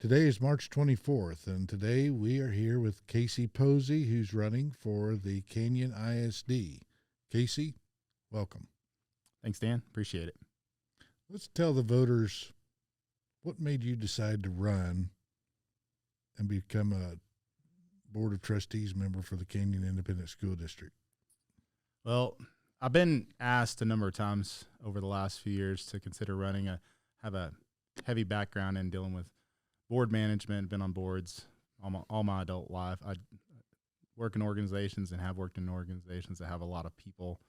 Today is March 24th, and today we are here with Casey Posey, who's running for the Canyon ISD. Casey, welcome. Thanks, Dan. Appreciate it. Let's tell the voters what made you decide to run and become a Board of Trustees member for the Canyon Independent School District. Well, I've been asked a number of times over the last few years to consider running. I have a heavy background in dealing with board management, been on boards all my adult life. I work in organizations and have worked in organizations that have a lot of people,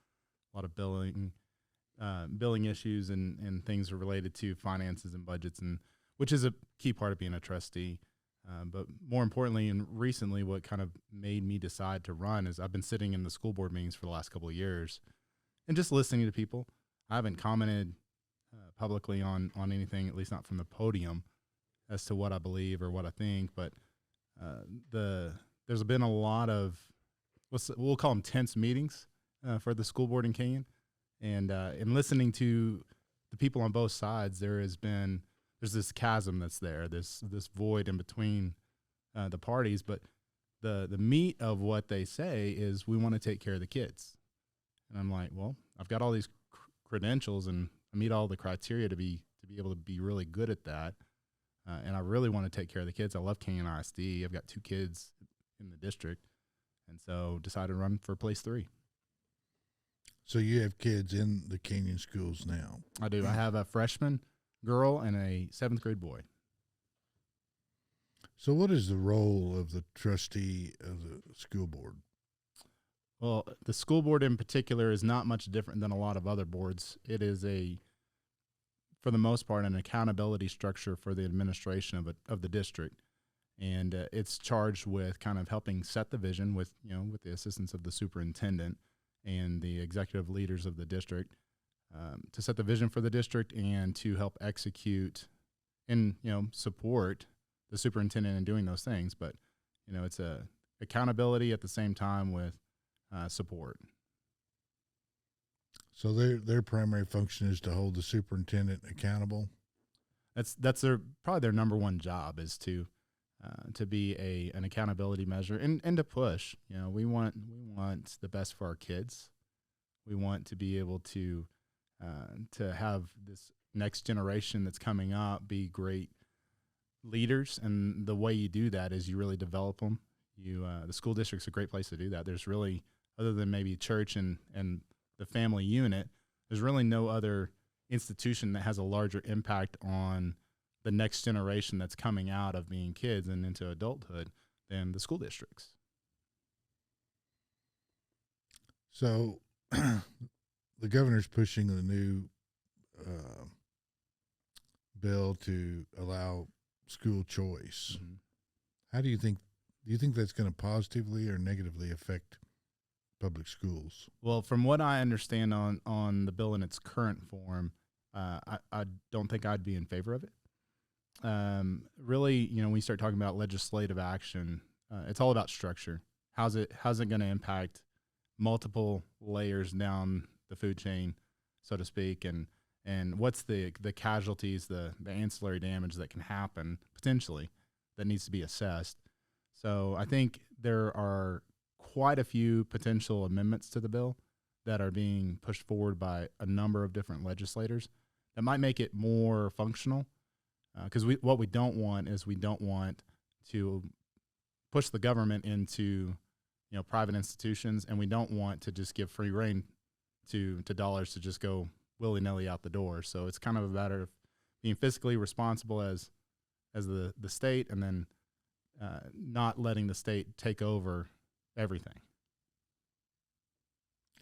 a lot of billing issues and things related to finances and budgets, and which is a key part of being a trustee. But more importantly, and recently, what kind of made me decide to run is I've been sitting in the school board meetings for the last couple of years and just listening to people. I haven't commented publicly on anything, at least not from the podium, as to what I believe or what I think. But there's been a lot of, we'll call them tense meetings for the school board in Canyon. And in listening to the people on both sides, there's this chasm that's there, this void in between the parties. But the meat of what they say is we want to take care of the kids. And I'm like, well, I've got all these credentials and I meet all the criteria to be able to be really good at that. And I really want to take care of the kids. I love Canyon ISD. I've got 2 kids in the district. And so decided to run for place 3. So you have kids in the Canyon schools now? I do. I have a freshman girl and a 7th grade boy. So what is the role of the trustee of the school board? Well, the school board in particular is not much different than a lot of other boards. It is for the most part, an accountability structure for the administration of the district. And it's charged with kind of helping set the vision with the assistance of the superintendent and the executive leaders of the district to set the vision for the district and to help execute and, support the superintendent in doing those things. But, it's a accountability at the same time with support. So their primary function is to hold the superintendent accountable? That's probably their number one job, is to be an accountability measure and to push. We want the best for our kids. We want to be able to have this next generation that's coming up be great leaders, and the way you do that is you really develop them. The school district's a great place to do that. There's really, other than maybe church and the family unit, there's really no other institution that has a larger impact on the next generation that's coming out of being kids and into adulthood than the school districts. So the governor's pushing the new bill to allow school choice. Mm-hmm. How do you think that's going to positively or negatively affect public schools? Well, from what I understand on the bill in its current form, I don't think I'd be in favor of it. Really, when we start talking about legislative action, it's all about structure. How's it going to impact multiple layers down the food chain, so to speak, and what's the casualties, the ancillary damage that can happen potentially that needs to be assessed. So I think there are quite a few potential amendments to the bill that are being pushed forward by a number of different legislators that might make it more functional. Because what we don't want is we don't want to push the government into private institutions, and we don't want to just give free rein to dollars to just go willy-nilly out the door. So it's kind of a matter of being fiscally responsible as the state, and then not letting the state take over everything.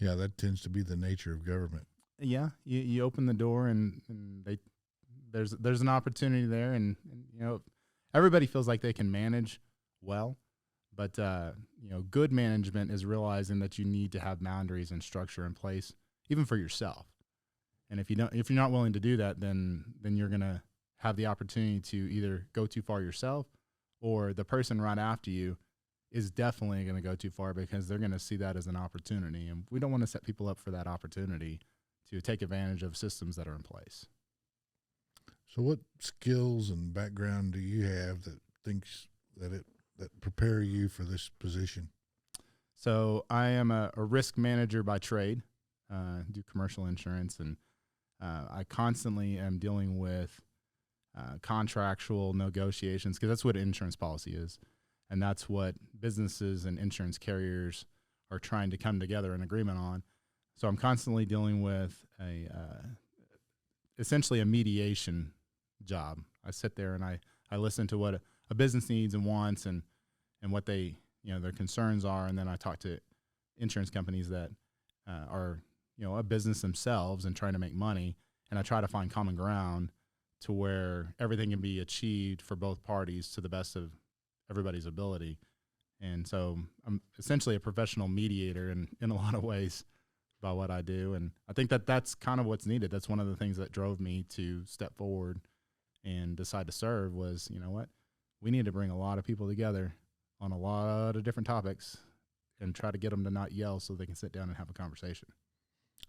Yeah, that tends to be the nature of government. Yeah, you open the door and there's an opportunity there, and everybody feels like they can manage well, but good management is realizing that you need to have boundaries and structure in place, even for yourself. And if you're not willing to do that, then you're gonna have the opportunity to either go too far yourself, or the person right after you is definitely going to go too far because they're going to see that as an opportunity. And we don't want to set people up for that opportunity to take advantage of systems that are in place. So, what skills and background do you have that thinks that prepare you for this position? So I am a risk manager by trade, do commercial insurance, and I constantly am dealing with contractual negotiations because that's what an insurance policy is. And that's what businesses and insurance carriers are trying to come together in agreement on. So I'm constantly dealing with essentially a mediation job. I sit there and I listen to what a business needs and wants and what they, their concerns are. And then I talk to insurance companies that are, a business themselves and trying to make money. And I try to find common ground to where everything can be achieved for both parties to the best of everybody's ability. And so I'm essentially a professional mediator in a lot of ways by what I do. And I think that that's kind of what's needed. That's one of the things that drove me to step forward and decide to serve was, you know what, we need to bring a lot of people together on a lot of different topics and try to get them to not yell so they can sit down and have a conversation.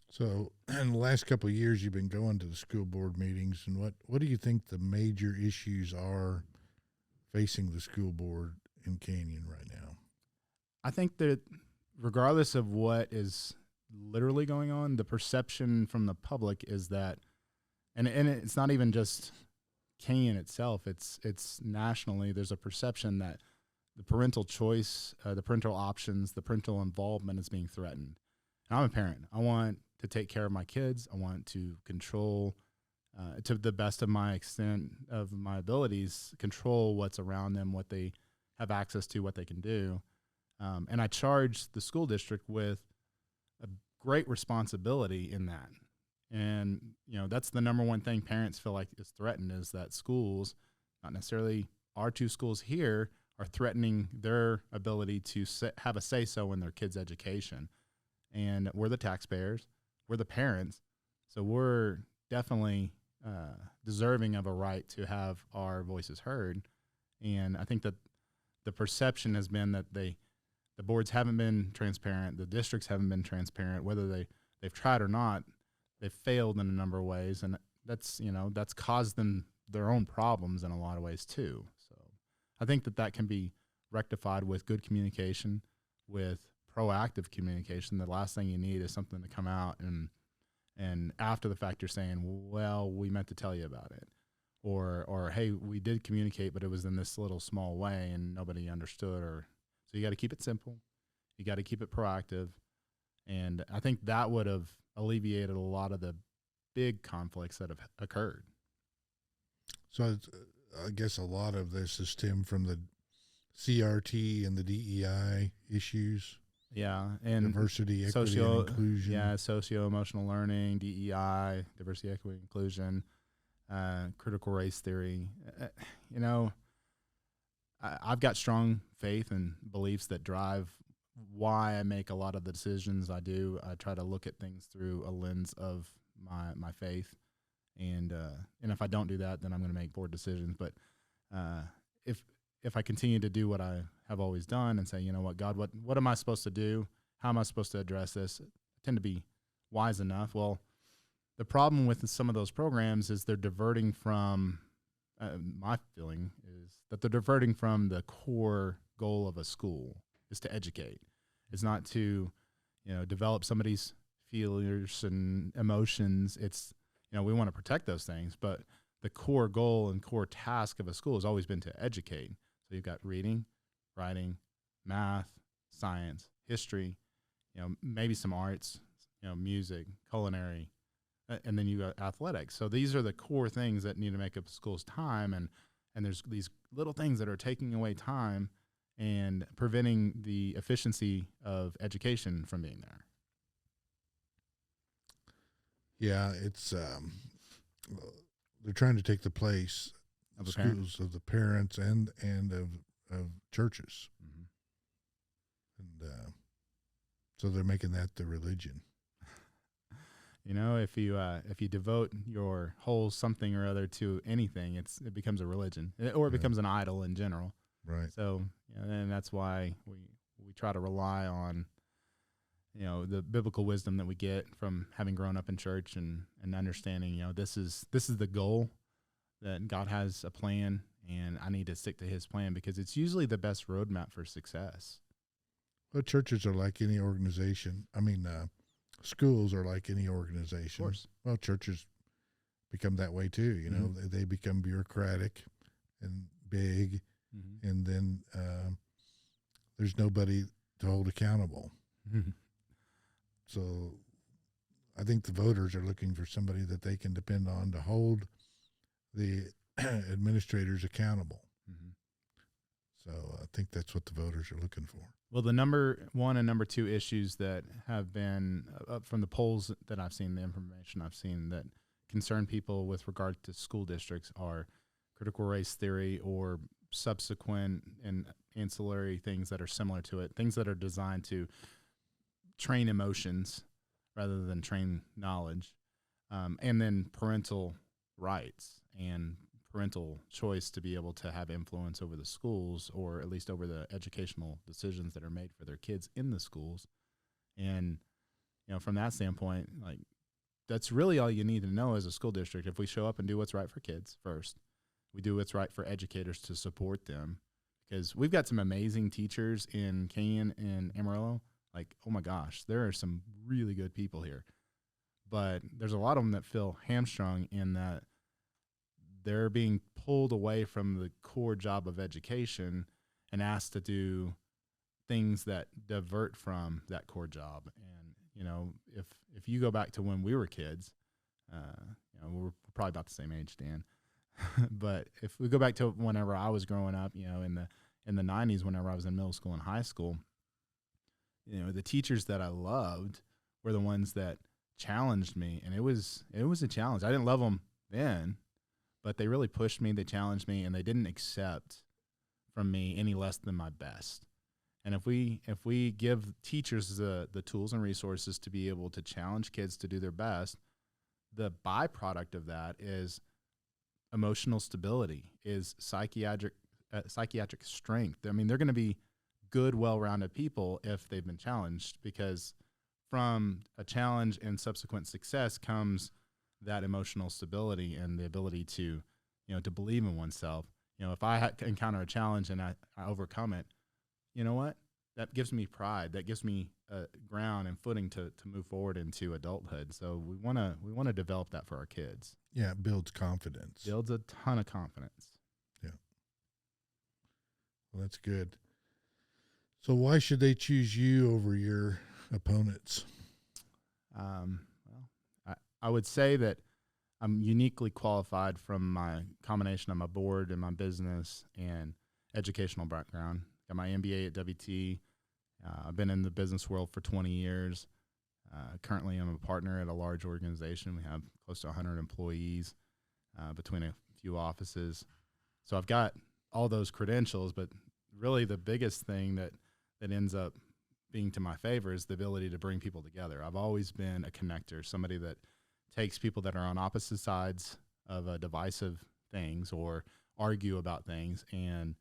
So, in the last couple of years, you've been going to the school board meetings, and what do you think the major issues are facing the school board in Canyon right now? I think that regardless of what is literally going on, the perception from the public is that, and it's not even just Canyon itself, it's nationally, there's a perception that the parental choice, the parental options, the parental involvement is being threatened. And I'm a parent. I want to take care of my kids. I want to control, to the best of my extent of my abilities, control what's around them, what they have access to, what they can do. And I charge the school district with a great responsibility in that. And, that's the number one thing parents feel like is threatened is that schools, not necessarily our two schools here, are threatening their ability to have a say-so in their kids' education. And we're the taxpayers, we're the parents, so we're definitely deserving of a right to have our voices heard. And I think that the perception has been that the boards haven't been transparent, the districts haven't been transparent, whether they've tried or not, they've failed in a number of ways, and that's caused them their own problems in a lot of ways too. So I think that can be rectified with good communication, with proactive communication. The last thing you need is something to come out and after the fact you're saying, well, we meant to tell you about it, or hey, we did communicate, but it was in this little small way and nobody understood. Or so you got to keep it simple, you got to keep it proactive, and I think that would have alleviated a lot of the big conflicts that have occurred. So I guess a lot of this is stemmed from the CRT and the DEI issues. Yeah, and diversity, equity, and inclusion. Yeah, socio-emotional learning, DEI, diversity, equity, inclusion, critical race theory. I've got strong faith and beliefs that drive why I make a lot of the decisions I do. I try to look at things through a lens of my faith, and if I don't do that, then I'm going to make poor decisions. But if I continue to do what I have always done and say, you know what, God, what am I supposed to do? How am I supposed to address this? I tend to be wise enough. Well, the problem with some of those programs is they're diverting from, my feeling is that they're diverting from the core goal of a school is to educate. It's not to, develop somebody's feelings and emotions. It's, we want to protect those things, but the core goal and core task of a school has always been to educate. So you've got reading, writing, math, science, history, maybe some arts, music, culinary, and then you got athletics. So these are the core things that need to make up a school's time. And there's these little things that are taking away time and preventing the efficiency of education from being there. Yeah, it's they're trying to take the place of schools of the parents and of churches, and so they're making that the religion. If you devote your whole something or other to anything, it becomes a religion, or it becomes an idol in general. Right. So, and that's why we try to rely on, the biblical wisdom that we get from having grown up in church and understanding, this is the goal, that God has a plan, and I need to stick to His plan because it's usually the best roadmap for success. Well, churches are like any organization. I mean, schools are like any organization. Of course. Well, churches become that way too. You know, they become bureaucratic and big, and then there's nobody to hold accountable. So I think the voters are looking for somebody that they can depend on to hold the administrators accountable. So I think that's what the voters are looking for. Well, the number one and number two issues that have been from the polls that I've seen, the information I've seen that concern people with regard to school districts are critical race theory or subsequent and ancillary things that are similar to it, things that are designed to train emotions rather than train knowledge, and then parental rights and parental choice to be able to have influence over the schools, or at least over the educational decisions that are made for their kids in the schools. And, you know, from that standpoint, like, that's really all you need to know as a school district. If we show up and do what's right for kids first, we do what's right for educators to support them, because we've got some amazing teachers in Canyon and Amarillo. Like, oh my gosh, there are some really good people here, but there's a lot of them that feel hamstrung in that they're being pulled away from the core job of education and asked to do things that divert from that core job. And, you know, if you go back to when we were kids, you know, we're probably about the same age, Dan, but if we go back to whenever I was growing up, you know, in the 90s, whenever I was in middle school and high school, you know, the teachers that I loved were the ones that challenged me. And it was a challenge. I didn't love them then, but they really pushed me, they challenged me, and they didn't accept from me any less than my best. And if we give teachers the tools and resources to be able to challenge kids to do their best, the byproduct of that is emotional stability, is psychiatric strength. I mean, they're going to be good, well-rounded people if they've been challenged, because from a challenge and subsequent success comes that emotional stability and the ability to, you know, to believe in oneself. You know, if I encounter a challenge and I overcome it, you know what? That gives me pride. That gives me ground and footing to move forward into adulthood. So we want to develop that for our kids. Yeah, it builds confidence. Builds a ton of confidence. Yeah. Well, that's good. So why should they choose you over your opponents? I would say that I'm uniquely qualified from my combination of my board and my business and educational background. Got my MBA at WT. I've been in the business world for 20 years. Currently, I'm a partner at a large organization. We have close to 100 employees between a few offices. So I've got all those credentials, but really the biggest thing that ends up being to my favor is the ability to bring people together. I've always been a connector, somebody that takes people that are on opposite sides of divisive things or argue about things and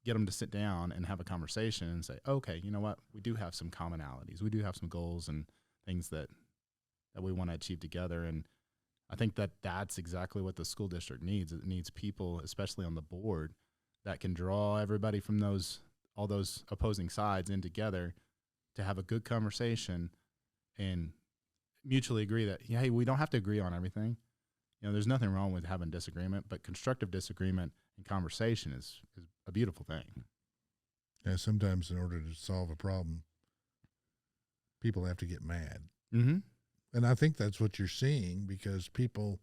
get them to sit down and have a conversation and say, okay, you know what? We do have some commonalities. We do have some goals and things that we want to achieve together. And I think that that's exactly what the school district needs. It needs people, especially on the board, that can draw everybody from all those opposing sides in together to have a good conversation and mutually agree that, yeah, hey, we don't have to agree on everything. You know, there's nothing wrong with having disagreement, but constructive disagreement and conversation is a beautiful thing. Yeah, sometimes in order to solve a problem, people have to get mad. Mm-hmm. And I think that's what you're seeing, because people,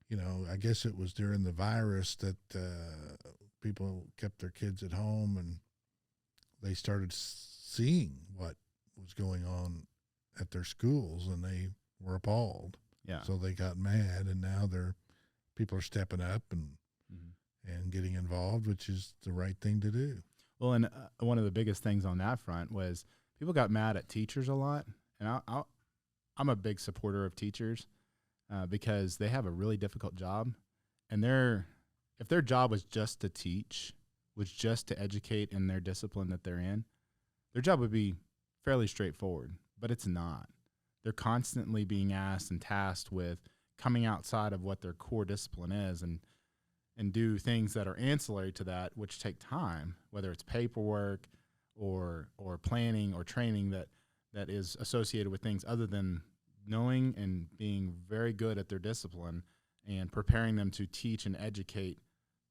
you know, I guess it was during the virus that people kept their kids at home and they started seeing what was going on at their schools, and they were appalled. Yeah. So they got mad, and now people are stepping up and getting involved, which is the right thing to do. Well, and one of the biggest things on that front was people got mad at teachers a lot, and I'm a big supporter of teachers because they have a really difficult job, and if their job was just to teach, was just to educate in their discipline that they're in, their job would be fairly straightforward, but it's not. They're constantly being asked and tasked with coming outside of what their core discipline is and do things that are ancillary to that, which take time, whether it's paperwork or planning or training that is associated with things other than knowing and being very good at their discipline and preparing them to teach and educate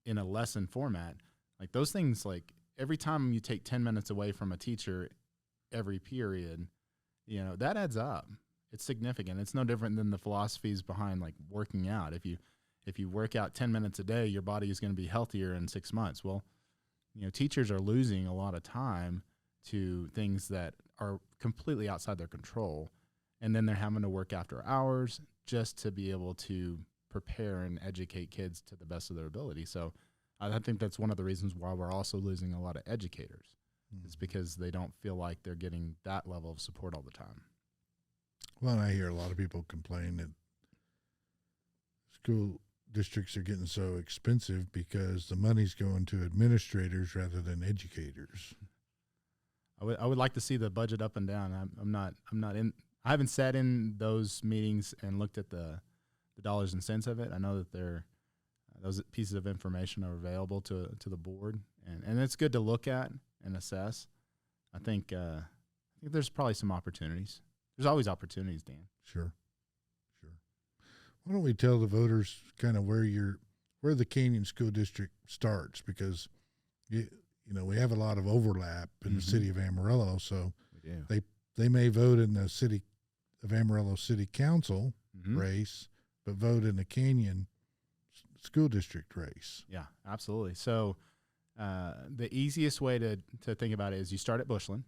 in a lesson format. Like those things, like every time you take 10 minutes away from a teacher every period, that adds up. It's significant. It's no different than the philosophies behind like working out. If you work out 10 minutes a day, your body is going to be healthier in 6 months. Well, teachers are losing a lot of time to things that are completely outside their control. And then they're having to work after hours just to be able to prepare and educate kids to the best of their ability. So I think that's one of the reasons why we're also losing a lot of educators. It's because they don't feel like they're getting that level of support all the time. Well, I hear a lot of people complain that school districts are getting so expensive because the money's going to administrators rather than educators. I would like to see the budget up and down. I haven't sat in those meetings and looked at the dollars and cents of it. I know that those pieces of information are available to the board, and it's good to look at and assess. I think there's probably some opportunities. There's always opportunities, Dan. Sure. Why don't we tell the voters kind of where the Canyon School District starts, because we have a lot of overlap in the city of Amarillo, so We do. they may vote in the city of Amarillo City Council race, but vote in the Canyon School District race. Yeah, absolutely. So the easiest way to think about it is you start at Bushland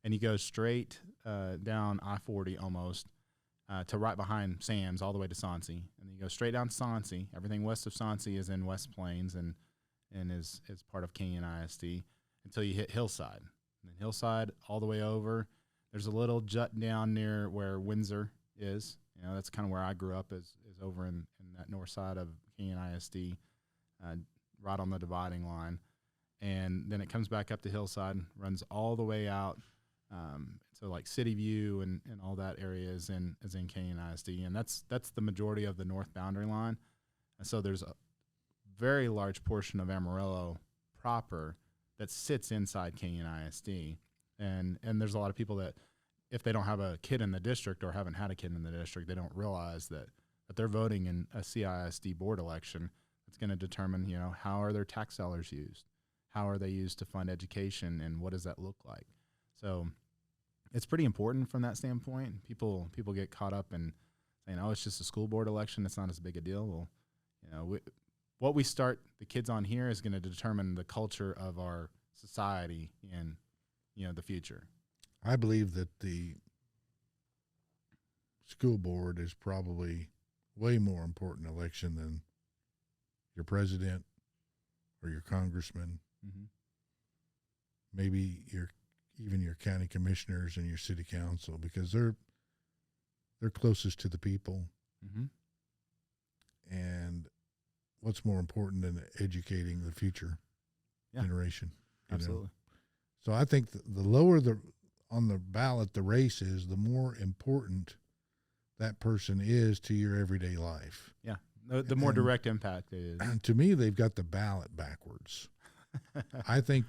and you go straight down I-40 almost to right behind Sam's all the way to Soncy. And then you go straight down to Soncy. Everything west of Soncy is in West Plains and is part of Canyon ISD until you hit Hillside. And then Hillside all the way over. There's a little jut down near where Windsor is. That's kind of where I grew up is over in that north side of Canyon ISD, right on the dividing line. And then it comes back up to Hillside, runs all the way out. So like City View and all that area is in Canyon ISD. And that's the majority of the north boundary line. And so there's a very large portion of Amarillo proper that sits inside Canyon ISD. And there's a lot of people that, if they don't have a kid in the district or haven't had a kid in the district, they don't realize that they're voting in a CISD board election that's going to determine, how are their tax dollars used? How are they used to fund education, and what does that look like? So it's pretty important from that standpoint. People get caught up in saying, oh, it's just a school board election. It's not as big a deal. Well, what we start the kids on here is going to determine the culture of our society in, the future. I believe that the school board is probably way more important election than your president or your congressman, maybe even your county commissioners and your city council, because they're closest to the people. And what's more important than educating the future generation? Absolutely. So I think the lower on the ballot the race is, the more important that person is to your everyday life. Yeah, the more direct impact it is. To me, they've got the ballot backwards. I think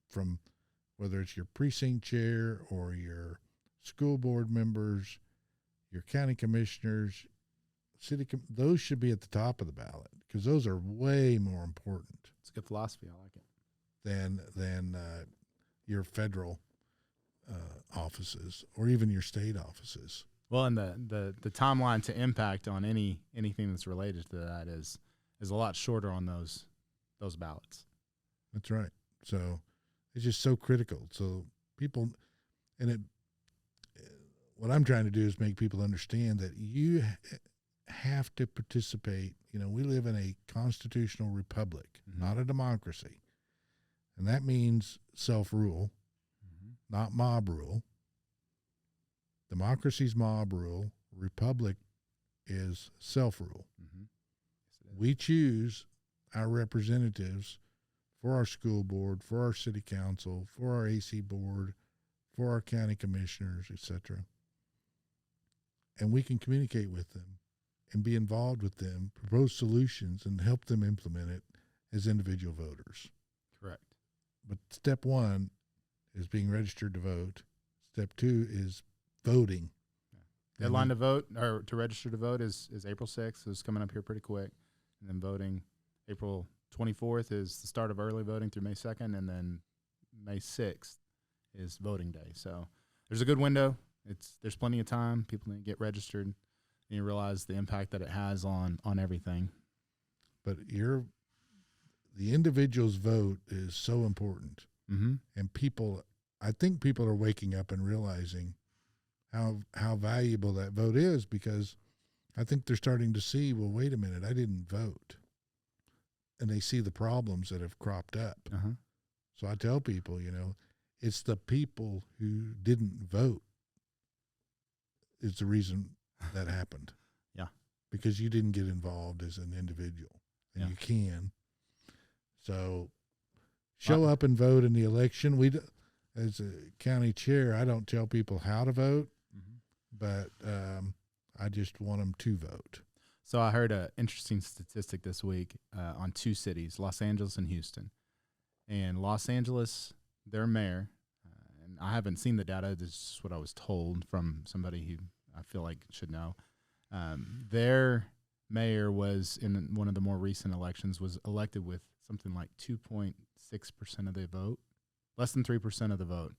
from whether it's your precinct chair or your school board members, your county commissioners, those should be at the top of the ballot, because those are way more important. It's a good philosophy. I like it. Than your federal offices or even your state offices. Well, and the timeline to impact on anything that's related to that is a lot shorter on those ballots. That's right. So it's just so critical. So people, what I'm trying to do is make people understand that you have to participate. We live in a constitutional republic, not a democracy. And that means self-rule, not mob rule. Democracy's mob rule. Republic is self-rule. Yes, We choose our representatives for our school board, for our city council, for our AC board, for our county commissioners, etc. And we can communicate with them and be involved with them, propose solutions, and help them implement it as individual voters. Correct. But step one is being registered to vote. Step two is voting. Deadline to vote or to register to vote is April 6th. So it's coming up here pretty quick. And then voting April 24th is the start of early voting through May 2nd. And then May 6th is voting day. So there's a good window. There's plenty of time. People need to get registered. And you realize the impact that it has on everything. But the individual's vote is so important. Mm-hmm. And I think people are waking up and realizing how valuable that vote is, because I think they're starting to see, well, wait a minute, I didn't vote. And they see the problems that have cropped up. Uh-huh. So I tell people, it's the people who didn't vote is the reason that happened. Yeah. Because you didn't get involved as an individual, and you can. So show up and vote in the election. As a county chair, I don't tell people how to vote, but I just want them to vote. So I heard an interesting statistic this week on two cities, Los Angeles and Houston. And Los Angeles, their mayor, and I haven't seen the data, this is what I was told from somebody who I feel like should know. Their mayor was, in one of the more recent elections, was elected with something like 2.6% of the vote, less than 3% of the vote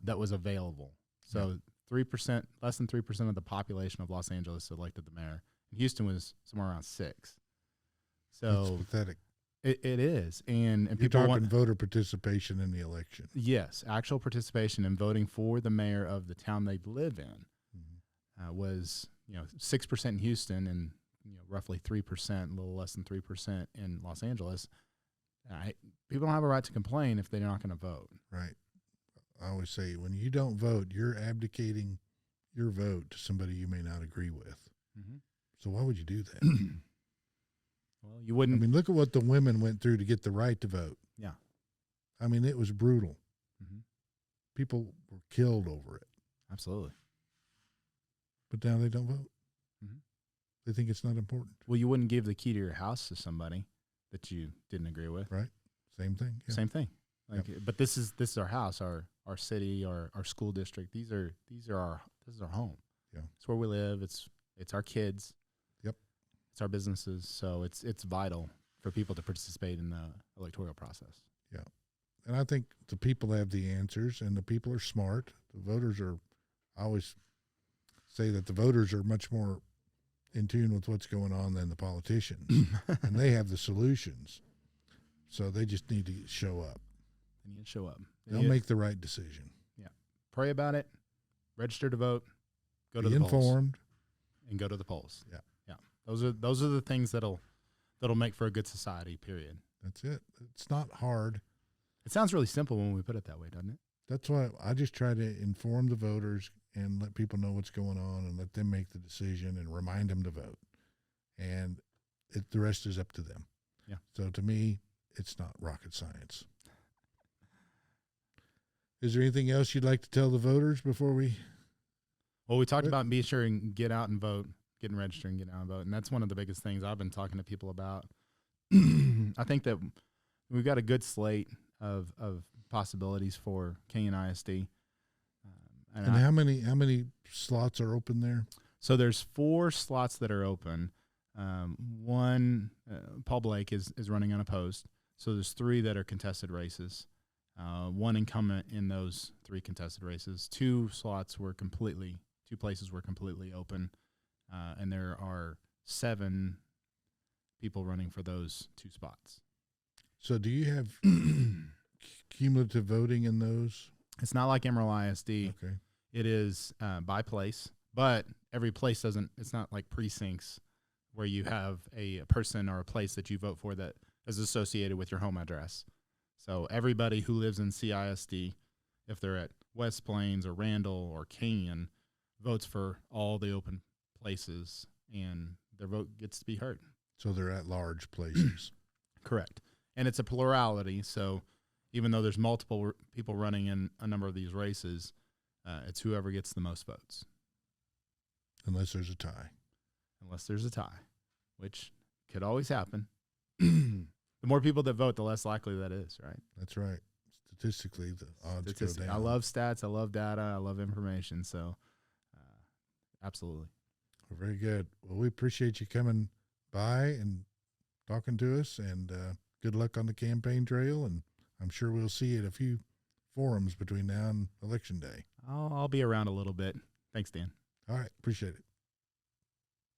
that was available. So 3%, less than 3% of the population of Los Angeles elected the mayor. And Houston was somewhere around 6%. So it's pathetic. It is, and You're people talking want voter participation in the election. Yes, actual participation in voting for the mayor of the town they live in was 6% in Houston and roughly 3%, a little less than 3% in Los Angeles. People don't have a right to complain if they're not going to vote. Right. I always say, when you don't vote, you're abdicating your vote to somebody you may not agree with. Mm-hmm. So why would you do that? Well, you wouldn't. I mean, look at what the women went through to get the right to vote. Yeah. I mean, it was brutal. Mm-hmm. People were killed over it. Absolutely. But now they don't vote. Mm-hmm. They think it's not important. Well, you wouldn't give the key to your house to somebody that you didn't agree with. Right. Same thing. Yeah. Same thing. But this is our house, our city, our school district. This is our home. Yeah. It's where we live. It's our kids. Yep. It's our businesses. So it's vital for people to participate in the electoral process. Yeah. And I think the people have the answers, and the people are smart. The voters are, I always say that the voters are much more in tune with what's going on than the politicians. And they have the solutions. So they just need to show up. They need to show up. They'll make the right decision. Yeah. Pray about it. Register to vote. Go to Be the polls. informed. And go to the polls. Yeah. Yeah. Those are the things that'll make for a good society, period. That's it. It's not hard. It sounds really simple when we put it that way, doesn't it? That's why I just try to inform the voters and let people know what's going on and let them make the decision and remind them to vote. And the rest is up to them. Yeah. So to me, it's not rocket science. Is there anything else you'd like to tell the voters before we? Well, we talked about be sure and get out and vote, get and register and get out and vote. And that's one of the biggest things I've been talking to people about. I think that we've got a good slate of possibilities for Canyon ISD. And how many slots are open there? So there's 4 slots that are open. One, Paul Blake is running unopposed. So there's 3 that are contested races. One incumbent in those 3 contested races. 2 places were completely open. And there are 7 people running for those 2 spots. So do you have cumulative voting in those? It's not like Emerald ISD. Okay. It is by place, but every place it's not like precincts where you have a person or a place that you vote for that is associated with your home address. So everybody who lives in CISD, if they're at West Plains or Randall or Canyon, votes for all the open places, and their vote gets to be heard. So they're at large places. Correct. And it's a plurality, so even though there's multiple people running in a number of these races, it's whoever gets the most votes. Unless there's a tie. unless there's a tie, which could always happen. The more people that vote, the less likely that is, right? That's right. Statistically, the odds go down. I love stats. I love data. I love information. So, absolutely. Well, very good. Well, we appreciate you coming by and talking to us, and good luck on the campaign trail. And I'm sure we'll see you at a few forums between now and Election Day. I'll be around a little bit. Thanks, Dan. All right. Appreciate it.